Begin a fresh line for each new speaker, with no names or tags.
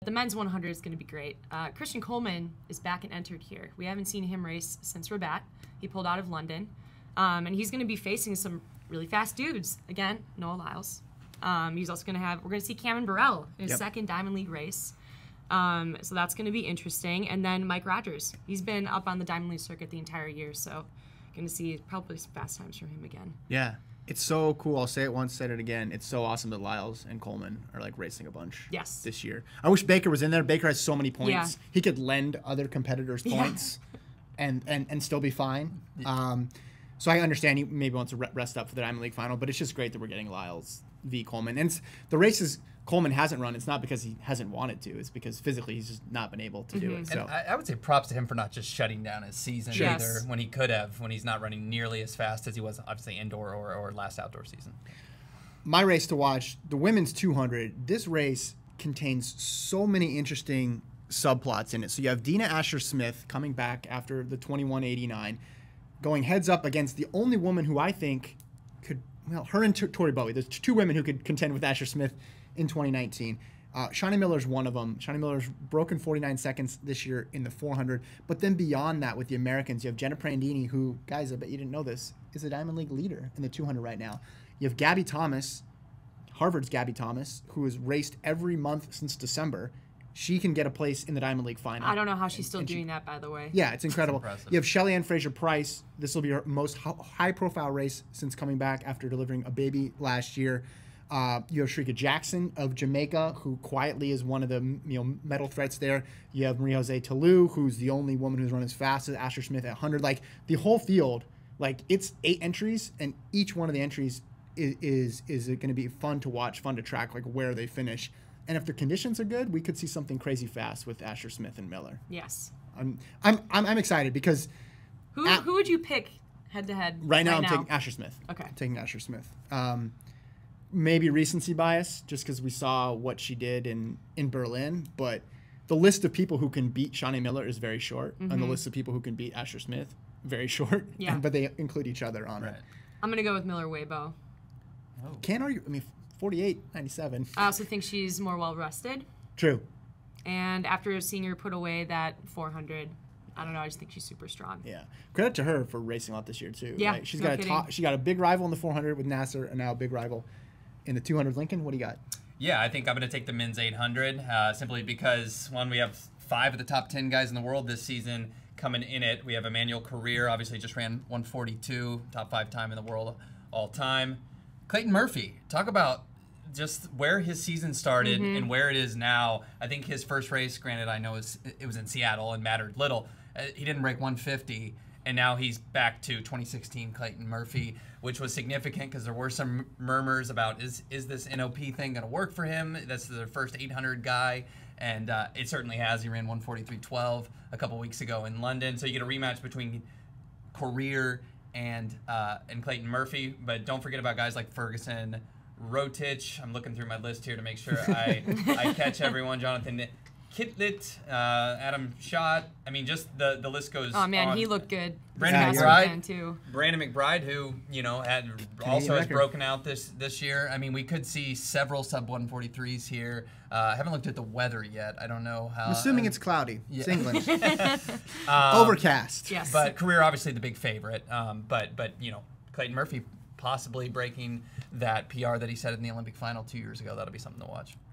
The men's 100 is going to be great. Christian Coleman is back and entered here. We haven't seen him race since Rabat. He pulled out of London. And he's going to be facing some really fast dudes. Again, Noah Lyles. He's also going to have, we're going to see Cameron Burrell in his second Diamond League race. So that's going to be interesting. And then Mike Rogers. He's been up on the Diamond League circuit the entire year, so going to see probably some fast times from him again.
Yeah. It's so cool. I'll say it once, said it again. It's so awesome that Lyles and Coleman are like racing a bunch this year. I wish Baker was in there. Baker has so many points. Yeah. He could lend other competitors points and still be fine. Yeah. So I understand he maybe wants to rest up for the Diamond League final, but it's just great that we're getting Lyles v. Coleman. And the races Coleman hasn't run, it's not because he hasn't wanted to. It's because physically he's just not been able to do it. So
and I would say props to him for not just shutting down his season either when he could have, when he's not running nearly as fast as he was obviously indoor or last outdoor season.
My race to watch, the women's 200, this race contains so many interesting subplots in it. So you have Dina Asher-Smith coming back after the 2189, going heads up against the only woman who I think could, well, her and Tori Bowie. There's two women who could contend with Asher-Smith in 2019. Shaunae Miller's one of them. Shaunae Miller's broken 49 seconds this year in the 400. But then beyond that, with the Americans, you have Jenna Prandini, who, guys, I bet you didn't know this, is a Diamond League leader in the 200 right now. You have Gabby Thomas, Harvard's Gabby Thomas, who has raced every month since December. She can get a place in the Diamond League final.
I don't know how she's still doing that, by the way.
Yeah, it's incredible. You have Shelly Ann Fraser-Price. This will be her most high-profile race since coming back after delivering a baby last year. You have Shrika Jackson of Jamaica, who quietly is one of the medal threats there. You have Marie-Jose Talou, who's the only woman who's run as fast as Asher-Smith at 100. Like, the whole field, like, it's 8 entries, and each one of the entries is going to be fun to watch, fun to track, like, where they finish. And if the conditions are good, we could see something crazy fast with Asher-Smith and Miller.
Yes.
I'm excited because
who would you pick head to head?
Right now, I'm taking Asher-Smith.
Okay.
I'm taking Asher-Smith. Maybe recency bias, just because we saw what she did in Berlin. But the list of people who can beat Shaunae Miller is very short, and the list of people who can beat Asher-Smith very short. Yeah. But they include each other on it.
I'm gonna go with Miler-Uibo.
Oh. Can't argue. I mean, 48, 97.
I also think she's more well rested.
True.
And after seeing her put away that 400, I don't know. I just think she's super strong.
Yeah. Credit to her for racing a lot this year too.
Yeah.
Right? She's got she got a big rival in the 400 with Nasser, and now a big rival in the 200. Lincoln, what do you got?
Yeah, I think I'm going to take the men's 800 simply because, one, we have 5 of the top 10 guys in the world this season coming in it. We have Emmanuel Career, obviously just ran 142, top 5 time in the world all time. Clayton Murphy, talk about just where his season started and where it is now. I think his first race, granted I know it was in Seattle and mattered little, he didn't break 150, and now he's back to 2016 Clayton Murphy, which was significant because there were some murmurs about is this NOP thing going to work for him? That's their first 800 guy, and it certainly has. He ran 143.12 a couple weeks ago in London, so you get a rematch between Career and Clayton Murphy, but don't forget about guys like Ferguson, Rotich. I'm looking through my list here to make sure I catch everyone. Jonathan Kitlit, Adam Schott. I mean, just the list goes on.
Oh, man, he looked good.
Brandon McBride, too. Brandon McBride, who, has broken out this year. I mean, we could see several sub-143s here. I haven't looked at the weather yet. I don't know how.
I'm assuming it's cloudy. Yeah. It's England. Overcast.
Yes.
But Career, obviously, the big favorite. But Clayton Murphy possibly breaking that PR that he set in the Olympic final 2 years ago. That'll be something to watch.